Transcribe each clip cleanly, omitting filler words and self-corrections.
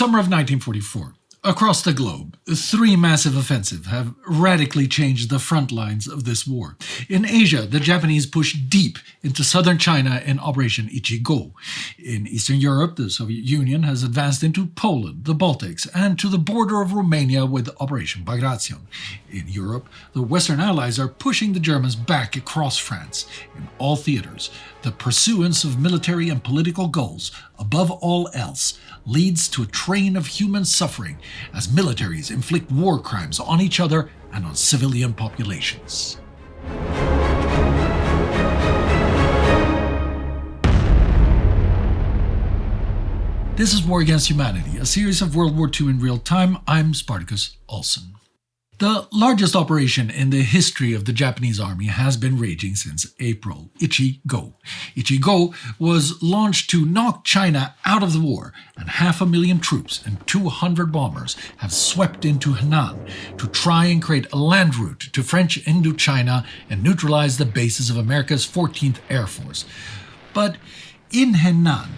Summer of 1944. Across the globe, 3 massive offensives have radically changed the front lines of this war. In Asia, the Japanese pushed deep into southern China in Operation Ichigo. In Eastern Europe, the Soviet Union has advanced into Poland, the Baltics, and to the border of Romania with Operation Bagration. In Europe, the Western Allies are pushing the Germans back across France. In all theaters, the pursuance of military and political goals, above all else, leads to a train of human suffering as militaries inflict war crimes on each other and on civilian populations. This is War Against Humanity, a series of World War II in real time. I'm Spartacus, Olsson. The largest operation in the history of the Japanese army has been raging since April, Ichigo. Ichigo was launched to knock China out of the war, and 500,000 troops and 200 bombers have swept into Henan to try and create a land route to French Indochina and neutralize the bases of America's 14th Air Force. But in Henan,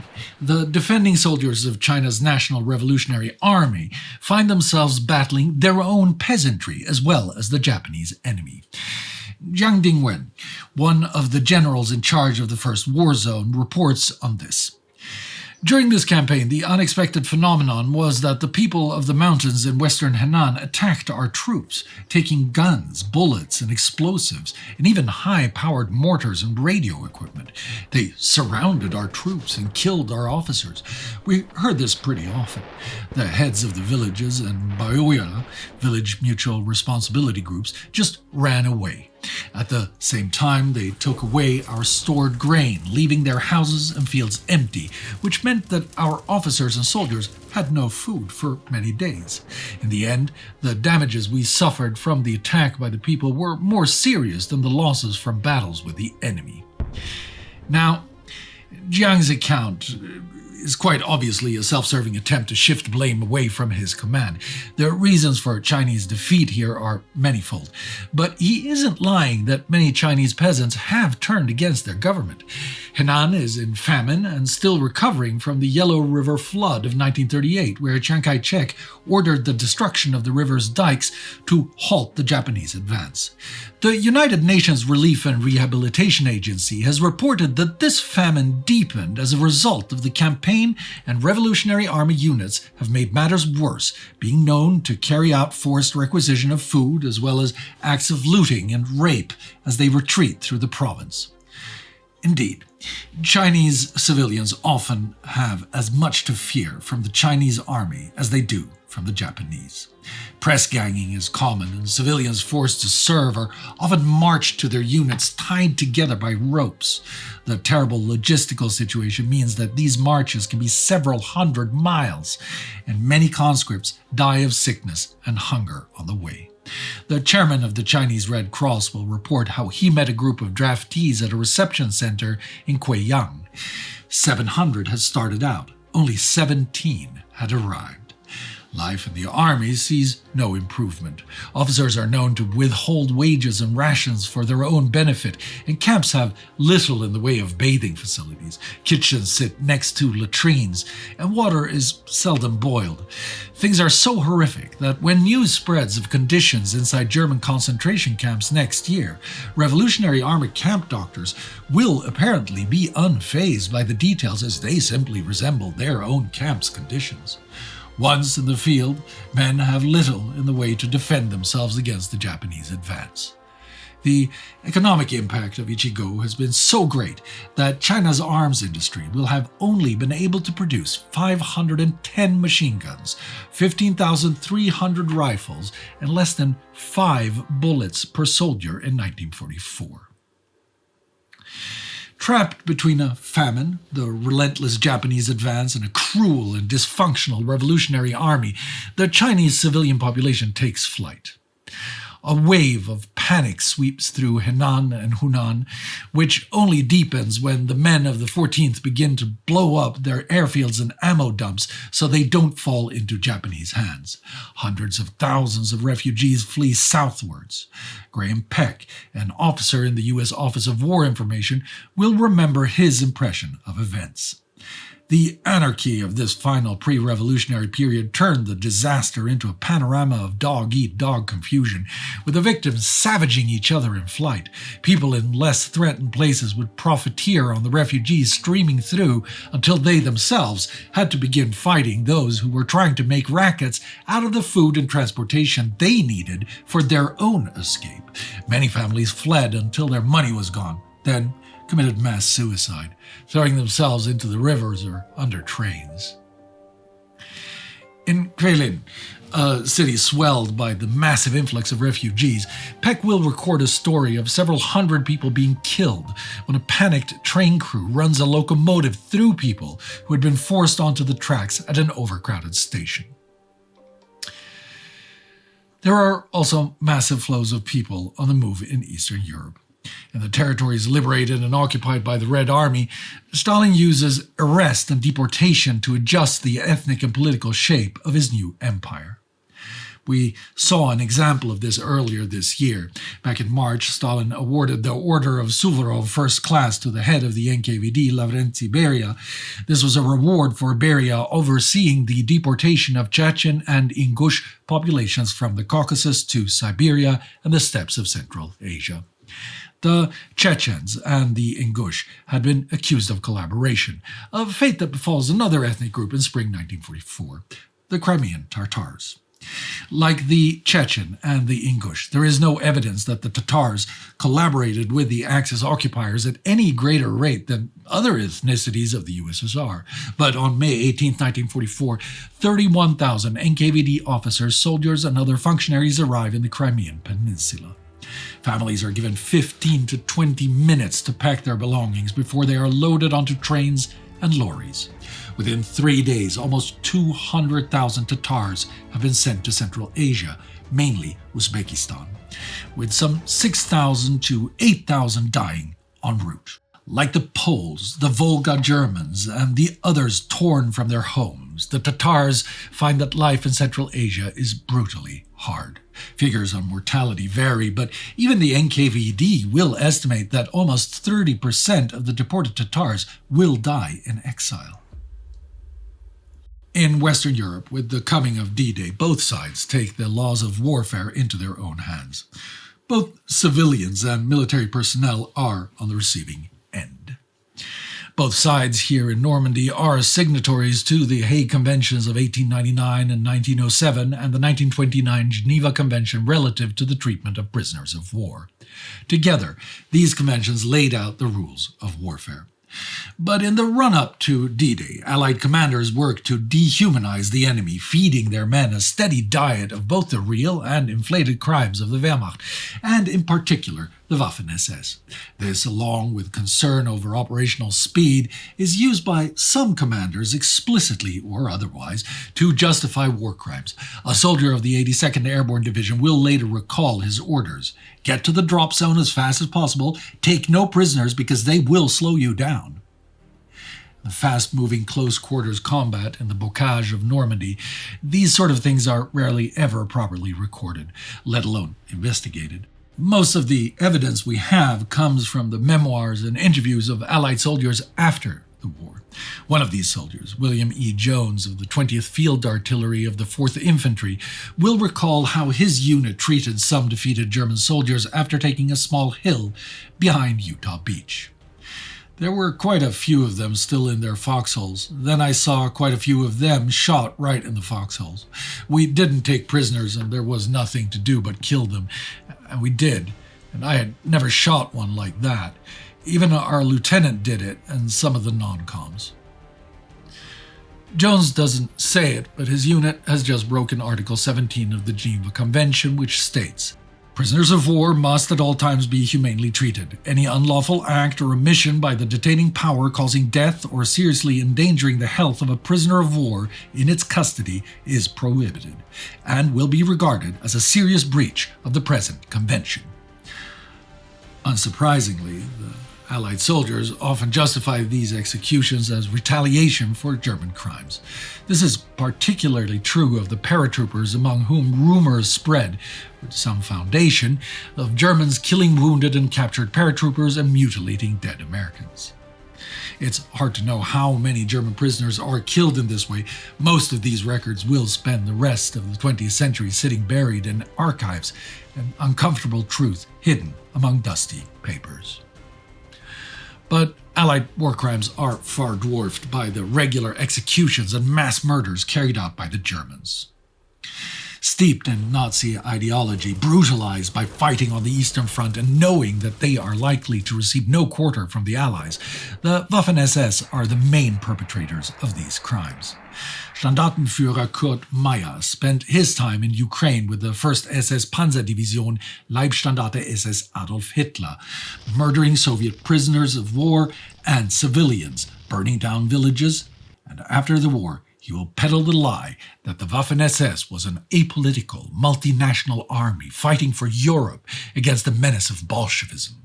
the defending soldiers of China's National Revolutionary Army find themselves battling their own peasantry as well as the Japanese enemy. Jiang Dingwen, one of the generals in charge of the First War Zone, reports on this. During this campaign, the unexpected phenomenon was that the people of the mountains in western Henan attacked our troops, taking guns, bullets, and explosives, and even high-powered mortars and radio equipment. They surrounded our troops and killed our officers. We heard this pretty often. The heads of the villages and Baoya, village mutual responsibility groups, just ran away. At the same time, they took away our stored grain, leaving their houses and fields empty, which meant that our officers and soldiers had no food for many days. In the end, the damages we suffered from the attack by the people were more serious than the losses from battles with the enemy. Now, Jiang's account is quite obviously a self-serving attempt to shift blame away from his command. The reasons for Chinese defeat here are manifold, but he isn't lying that many Chinese peasants have turned against their government. Henan is in famine and still recovering from the Yellow River flood of 1938, where Chiang Kai-shek ordered the destruction of the river's dikes to halt the Japanese advance. The United Nations Relief and Rehabilitation Agency has reported that this famine deepened as a result of the campaign, and Revolutionary Army units have made matters worse, being known to carry out forced requisition of food as well as acts of looting and rape as they retreat through the province. Indeed, Chinese civilians often have as much to fear from the Chinese army as they do from the Japanese. Press ganging is common, and civilians forced to serve are often marched to their units tied together by ropes. The terrible logistical situation means that these marches can be several hundred miles, and many conscripts die of sickness and hunger on the way. The chairman of the Chinese Red Cross will report how he met a group of draftees at a reception center in Guiyang. 700 had started out. Only 17 had arrived. Life in the army sees no improvement. Officers are known to withhold wages and rations for their own benefit, and camps have little in the way of bathing facilities. Kitchens sit next to latrines, and water is seldom boiled. Things are so horrific that when news spreads of conditions inside German concentration camps next year, Revolutionary Army camp doctors will apparently be unfazed by the details, as they simply resemble their own camp's conditions. Once in the field, men have little in the way to defend themselves against the Japanese advance. The economic impact of Ichigo has been so great that China's arms industry will have only been able to produce 510 machine guns, 15,300 rifles, and less than 5 bullets per soldier in 1944. Trapped between a famine, the relentless Japanese advance, and a cruel and dysfunctional revolutionary army, the Chinese civilian population takes flight. A wave of panic sweeps through Henan and Hunan, which only deepens when the men of the 14th begin to blow up their airfields and ammo dumps so they don't fall into Japanese hands. Hundreds of thousands of refugees flee southwards. Graham Peck, an officer in the U.S. Office of War Information, will remember his impression of events. The anarchy of this final pre-revolutionary period turned the disaster into a panorama of dog-eat-dog confusion, with the victims savaging each other in flight. People in less threatened places would profiteer on the refugees streaming through until they themselves had to begin fighting those who were trying to make rackets out of the food and transportation they needed for their own escape. Many families fled until their money was gone, then committed mass suicide, throwing themselves into the rivers or under trains. In Krelin, a city swelled by the massive influx of refugees, Peck will record a story of several hundred people being killed when a panicked train crew runs a locomotive through people who had been forced onto the tracks at an overcrowded station. There are also massive flows of people on the move in Eastern Europe. In the territories liberated and occupied by the Red Army, Stalin uses arrest and deportation to adjust the ethnic and political shape of his new empire. We saw an example of this earlier this year. Back in March, Stalin awarded the Order of Suvorov First Class to the head of the NKVD, Lavrentiy Beria. This was a reward for Beria overseeing the deportation of Chechen and Ingush populations from the Caucasus to Siberia and the steppes of Central Asia. The Chechens and the Ingush had been accused of collaboration, a fate that befalls another ethnic group in spring 1944, the Crimean Tatars. Like the Chechen and the Ingush, there is no evidence that the Tatars collaborated with the Axis occupiers at any greater rate than other ethnicities of the USSR. But on May 18, 1944, 31,000 NKVD officers, soldiers, and other functionaries arrive in the Crimean Peninsula. Families are given 15 to 20 minutes to pack their belongings before they are loaded onto trains and lorries. Within 3 days, almost 200,000 Tatars have been sent to Central Asia, mainly Uzbekistan, with some 6,000 to 8,000 dying en route. Like the Poles, the Volga Germans, and the others torn from their homes, the Tatars find that life in Central Asia is brutally hard. Figures on mortality vary, but even the NKVD will estimate that almost 30% of the deported Tatars will die in exile. In Western Europe, with the coming of D-Day, both sides take the laws of warfare into their own hands. Both civilians and military personnel are on the receiving end. Both sides here in Normandy are signatories to the Hague Conventions of 1899 and 1907 and the 1929 Geneva Convention relative to the treatment of prisoners of war. Together, these conventions laid out the rules of warfare. But in the run-up to D-Day, Allied commanders worked to dehumanize the enemy, feeding their men a steady diet of both the real and inflated crimes of the Wehrmacht, and in particular, the Waffen SS. This, along with concern over operational speed, is used by some commanders explicitly or otherwise to justify war crimes. A soldier of the 82nd Airborne Division will later recall his orders. Get to the drop zone as fast as possible, take no prisoners because they will slow you down. The fast-moving close-quarters combat and the bocage of Normandy, these sort of things are rarely ever properly recorded, let alone investigated. Most of the evidence we have comes from the memoirs and interviews of Allied soldiers after the war. One of these soldiers, William E. Jones of the 20th Field Artillery of the 4th Infantry, will recall how his unit treated some defeated German soldiers after taking a small hill behind Utah Beach. There were quite a few of them still in their foxholes. Then I saw quite a few of them shot right in the foxholes. We didn't take prisoners, and there was nothing to do but kill them. And we did, and I had never shot one like that. Even our lieutenant did it, and some of the non-coms. Jones doesn't say it, but his unit has just broken Article 17 of the Geneva Convention, which states, "Prisoners of war must at all times be humanely treated. Any unlawful act or omission by the detaining power causing death or seriously endangering the health of a prisoner of war in its custody is prohibited, and will be regarded as a serious breach of the present convention." Unsurprisingly, the Allied soldiers often justify these executions as retaliation for German crimes. This is particularly true of the paratroopers, among whom rumors spread, with some foundation, of Germans killing wounded and captured paratroopers and mutilating dead Americans. It's hard to know how many German prisoners are killed in this way. Most of these records will spend the rest of the 20th century sitting buried in archives, an uncomfortable truth hidden among dusty papers. But Allied war crimes are far dwarfed by the regular executions and mass murders carried out by the Germans. Steeped in Nazi ideology, brutalized by fighting on the Eastern Front and knowing that they are likely to receive no quarter from the Allies, the Waffen SS are the main perpetrators of these crimes. Standartenführer Kurt Meyer spent his time in Ukraine with the 1st SS Panzerdivision Leibstandarte SS Adolf Hitler, murdering Soviet prisoners of war and civilians, burning down villages, and after the war, he will peddle the lie that the Waffen SS was an apolitical, multinational army fighting for Europe against the menace of Bolshevism.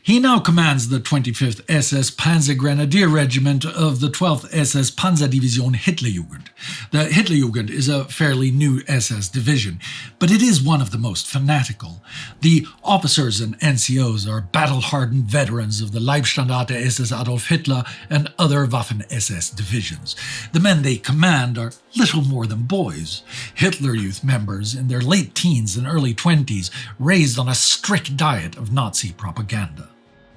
He now commands the 25th SS Panzergrenadier Regiment of the 12th SS Panzerdivision Hitlerjugend. The Hitlerjugend is a fairly new SS division, but it is one of the most fanatical. The officers and NCOs are battle-hardened veterans of the Leibstandarte SS Adolf Hitler and other Waffen SS divisions. The men they command are little more than boys. Hitler Youth members in their late teens and early 20s, raised on a strict diet of Nazi propaganda.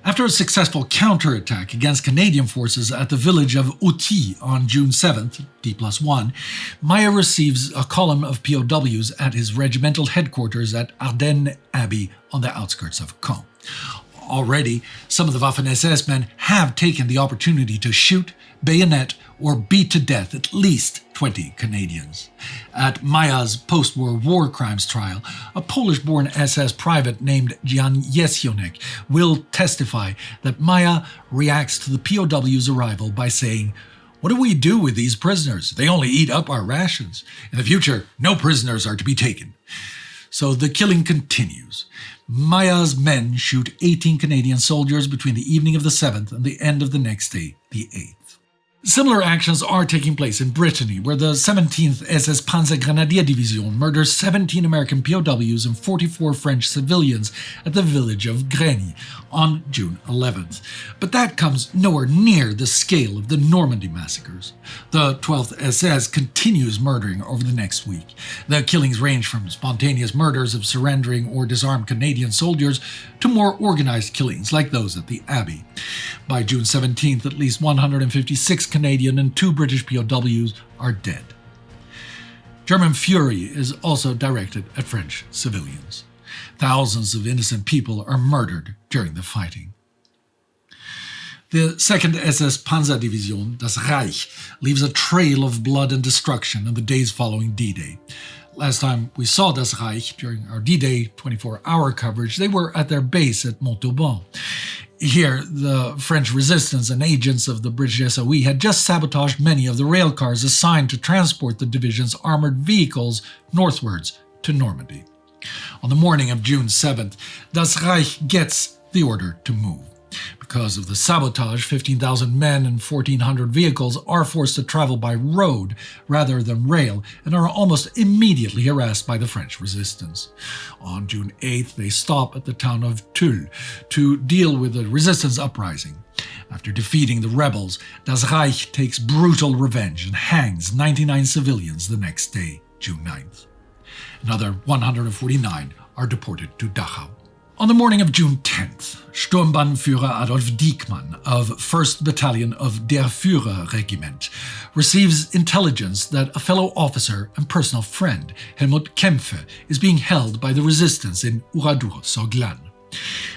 After a successful counterattack against Canadian forces at the village of Outy on June 7th, D+1, Meyer receives a column of POWs at his regimental headquarters at Ardennes Abbey on the outskirts of Caen. Already, some of the Waffen SS men have taken the opportunity to shoot, bayonet, or beat to death at least 20 Canadians. At Meyer's post-war war crimes trial, a Polish-born SS private named Jan Jesionek will testify that Meyer reacts to the POW's arrival by saying, "What do we do with these prisoners? They only eat up our rations. In the future, no prisoners are to be taken." So the killing continues. Meyer's men shoot 18 Canadian soldiers between the evening of the 7th and the end of the next day, the 8th. Similar actions are taking place in Brittany, where the 17th SS Panzergrenadier Division murders 17 American POWs and 44 French civilians at the village of Greny on June 11th. But that comes nowhere near the scale of the Normandy massacres. The 12th SS continues murdering over the next week. The killings range from spontaneous murders of surrendering or disarmed Canadian soldiers to more organized killings like those at the Abbey. By June 17th, at least 156 Canadian and 2 British POWs are dead. German fury is also directed at French civilians. Thousands of innocent people are murdered during the fighting. The 2nd SS Panzerdivision, das Reich, leaves a trail of blood and destruction in the days following D-Day. Last time we saw das Reich during our D-Day 24-hour coverage, they were at their base at Montauban. Here, the French resistance and agents of the British SOE had just sabotaged many of the rail cars assigned to transport the division's armored vehicles northwards to Normandy. On the morning of June 7th, das Reich gets the order to move. Because of the sabotage, 15,000 men and 1,400 vehicles are forced to travel by road rather than rail and are almost immediately harassed by the French resistance. On June 8th, they stop at the town of Tulle to deal with the resistance uprising. After defeating the rebels, das Reich takes brutal revenge and hangs 99 civilians the next day, June 9th. Another 149 are deported to Dachau. On the morning of June 10th, Sturmbannführer Adolf Diekmann of 1st Battalion of Der Führer Regiment receives intelligence that a fellow officer and personal friend, Helmut Kempfe, is being held by the resistance in Oradour-sur-Glane.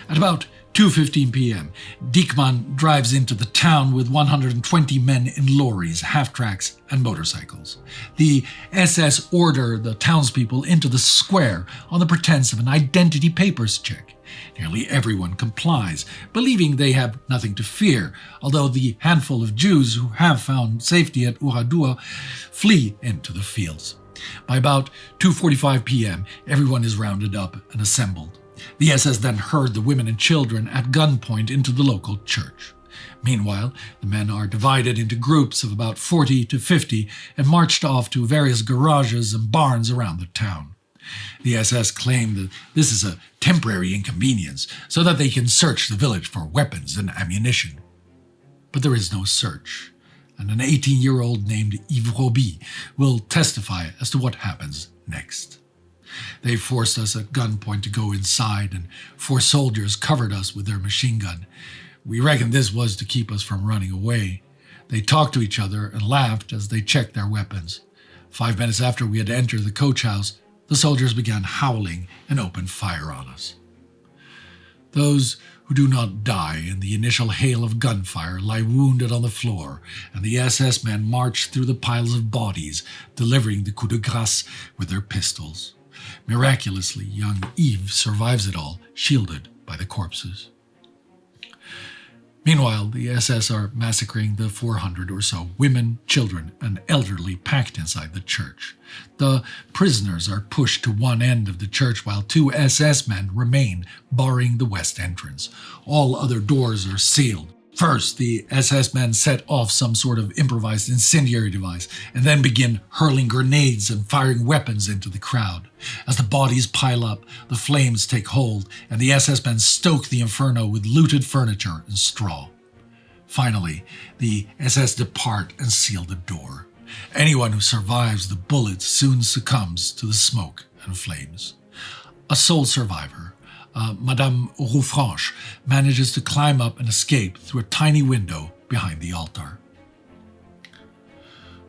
At about 2:15 p.m., Diekmann drives into the town with 120 men in lorries, half-tracks, and motorcycles. The SS order the townspeople into the square on the pretense of an identity papers check. Nearly everyone complies, believing they have nothing to fear, although the handful of Jews who have found safety at Oradour flee into the fields. By about 2:45 p.m., everyone is rounded up and assembled. The SS then herd the women and children at gunpoint into the local church. Meanwhile, the men are divided into groups of about 40 to 50 and marched off to various garages and barns around the town. The SS claim that this is a temporary inconvenience so that they can search the village for weapons and ammunition. but there is no search, and an 18-year-old named Yves Roby will testify as to what happens next. They forced us at gunpoint to go inside, and 4 soldiers covered us with their machine gun. We reckoned this was to keep us from running away. They talked to each other and laughed as they checked their weapons. 5 minutes after we had entered the coach house, the soldiers began howling and opened fire on us. Those who do not die in the initial hail of gunfire lie wounded on the floor, and the SS men march through the piles of bodies, delivering the coup de grâce with their pistols. Miraculously, young Yves survives it all, shielded by the corpses. Meanwhile, the SS are massacring the 400 or so women, children, and elderly packed inside the church. The prisoners are pushed to one end of the church while 2 SS men remain, barring the west entrance. All other doors are sealed. First, the SS men set off some sort of improvised incendiary device and then begin hurling grenades and firing weapons into the crowd. As the bodies pile up, the flames take hold and the SS men stoke the inferno with looted furniture and straw. Finally, the SS depart and seal the door. Anyone who survives the bullets soon succumbs to the smoke and flames. A sole survivor, Madame Roufranche, manages to climb up and escape through a tiny window behind the altar.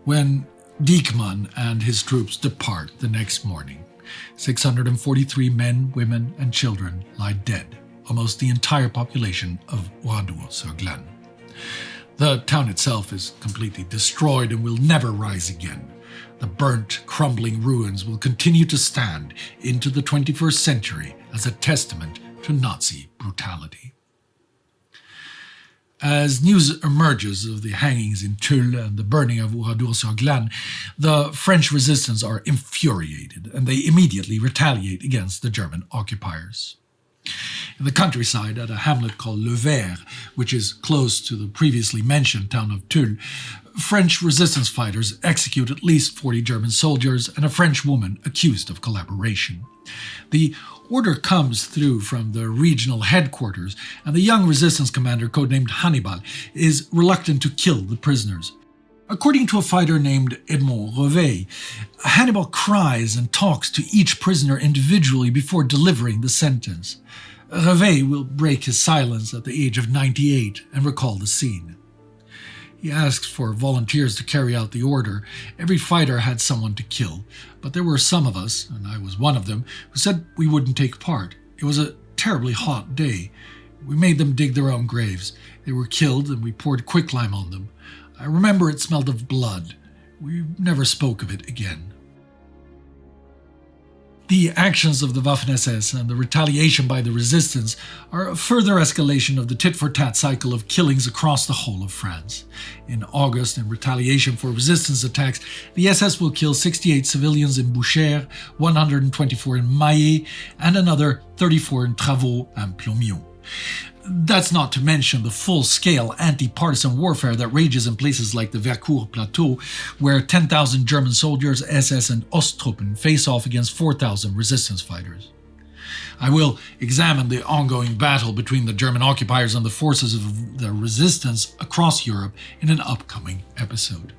When Dijkman and his troops depart the next morning, 643 men, women, and children lie dead, almost the entire population of Oradour-sur-Glane. The town itself is completely destroyed and will never rise again. The burnt, crumbling ruins will continue to stand into the 21st century as a testament to Nazi brutality. As news emerges of the hangings in Tulle and the burning of Oradour-sur-Glane, the French resistance are infuriated and they immediately retaliate against the German occupiers. In the countryside, at a hamlet called Le Vert, which is close to the previously mentioned town of Tulle, French resistance fighters execute at least 40 German soldiers and a French woman accused of collaboration. The order comes through from the regional headquarters, and the young resistance commander, codenamed Hannibal, is reluctant to kill the prisoners. According to a fighter named Edmond Revet, Hannibal cries and talks to each prisoner individually before delivering the sentence. Revet will break his silence at the age of 98 and recall the scene. He asks for volunteers to carry out the order. Every fighter had someone to kill, but there were some of us, and I was one of them, who said we wouldn't take part. It was a terribly hot day. We made them dig their own graves. They were killed, and we poured quicklime on them. I remember it smelled of blood. We never spoke of it again. The actions of the Waffen SS and the retaliation by the resistance are a further escalation of the tit-for-tat cycle of killings across the whole of France. In August, in retaliation for resistance attacks, the SS will kill 68 civilians in Boucher, 124 in Maillet, and another 34 in Travaux and Plomion. That's not to mention the full-scale anti-partisan warfare that rages in places like the Vercours Plateau, where 10,000 German soldiers, SS and Osttruppen face off against 4,000 resistance fighters. I will examine the ongoing battle between the German occupiers and the forces of the resistance across Europe in an upcoming episode.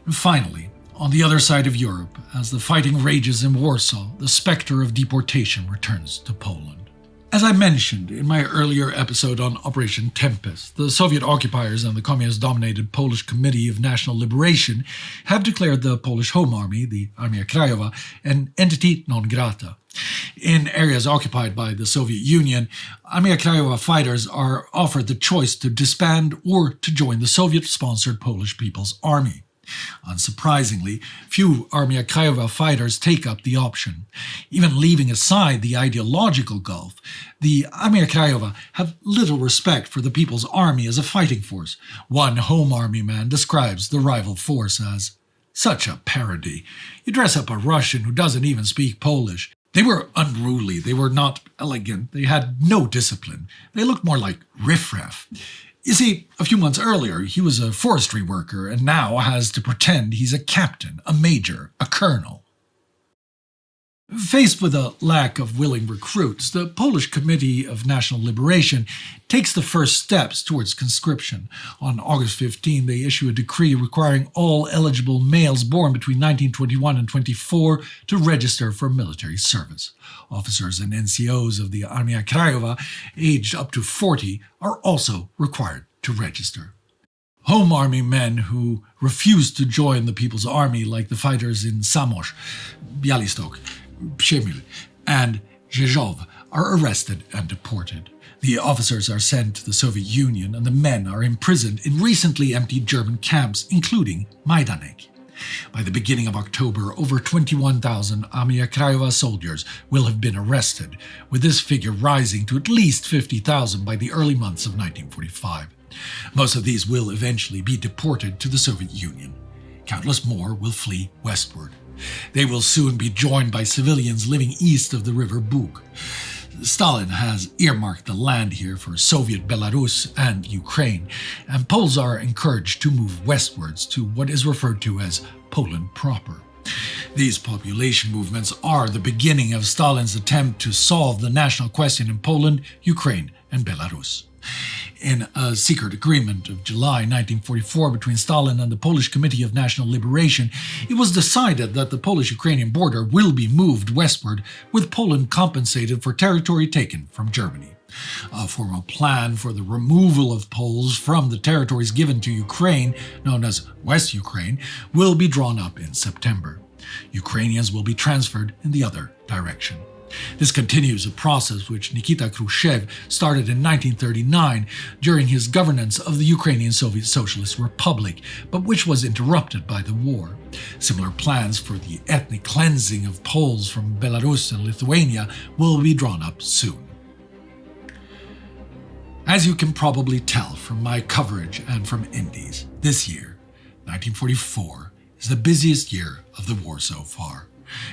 And finally, on the other side of Europe, as the fighting rages in Warsaw, the spectre of deportation returns to Poland. As I mentioned in my earlier episode on Operation Tempest, the Soviet occupiers and the communist-dominated Polish Committee of National Liberation have declared the Polish Home Army, the Armia Krajowa, an entity non grata. In areas occupied by the Soviet Union, Armia Krajowa fighters are offered the choice to disband or to join the Soviet-sponsored Polish People's Army. Unsurprisingly, few Armia Krajowa fighters take up the option. Even leaving aside the ideological gulf, the Armia Krajowa have little respect for the People's Army as a fighting force. One Home Army man describes the rival force as such a parody. You dress up a Russian who doesn't even speak Polish. They were unruly, they were not elegant, they had no discipline. They looked more like riffraff. You see, a few months earlier, he was a forestry worker and now has to pretend he's a captain, a major, a colonel. Faced with a lack of willing recruits, the Polish Committee of National Liberation takes the first steps towards conscription. On August 15, they issue a decree requiring all eligible males born between 1921 and 24 to register for military service. Officers and NCOs of the Armia Krajowa, aged up to 40, are also required to register. Home Army men who refused to join the People's Army, like the fighters in Zamość, Białystok, Przemyśl, and Rzeszów, are arrested and deported. The officers are sent to the Soviet Union and the men are imprisoned in recently emptied German camps, including Majdanek. By the beginning of October, over 21,000 Armia Krajowa soldiers will have been arrested, with this figure rising to at least 50,000 by the early months of 1945. Most of these will eventually be deported to the Soviet Union. Countless more will flee westward. They will soon be joined by civilians living east of the river Bug. Stalin has earmarked the land here for Soviet Belarus and Ukraine, and Poles are encouraged to move westwards to what is referred to as Poland proper. These population movements are the beginning of Stalin's attempt to solve the national question in Poland, Ukraine, and Belarus. In a secret agreement of July 1944 between Stalin and the Polish Committee of National Liberation, it was decided that the Polish-Ukrainian border will be moved westward, with Poland compensated for territory taken from Germany. A formal plan for the removal of Poles from the territories given to Ukraine, known as West Ukraine, will be drawn up in September. Ukrainians will be transferred in the other direction. This continues a process which Nikita Khrushchev started in 1939 during his governance of the Ukrainian Soviet Socialist Republic, but which was interrupted by the war. Similar plans for the ethnic cleansing of Poles from Belarus and Lithuania will be drawn up soon. As you can probably tell from my coverage and from Indy's, this year, 1944, is the busiest year of the war so far.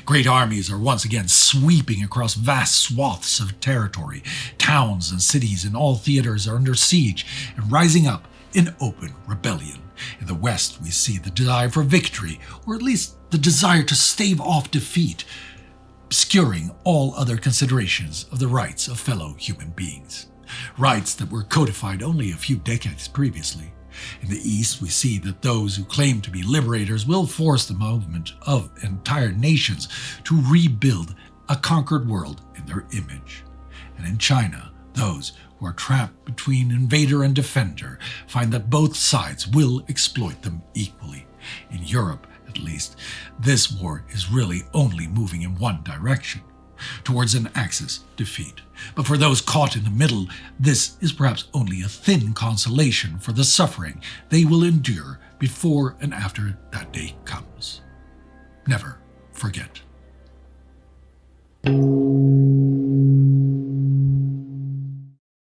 Great armies are once again sweeping across vast swaths of territory. Towns and cities in all theaters are under siege and rising up in open rebellion. In the West, we see the desire for victory, or at least the desire to stave off defeat, obscuring all other considerations of the rights of fellow human beings. Rights that were codified only a few decades previously. In the East, we see that those who claim to be liberators will force the movement of entire nations to rebuild a conquered world in their image. And in China, those who are trapped between invader and defender find that both sides will exploit them equally. In Europe, at least, this war is really only moving in one direction, towards an Axis defeat. But for those caught in the middle, this is perhaps only a thin consolation for the suffering they will endure before and after that day comes. Never forget.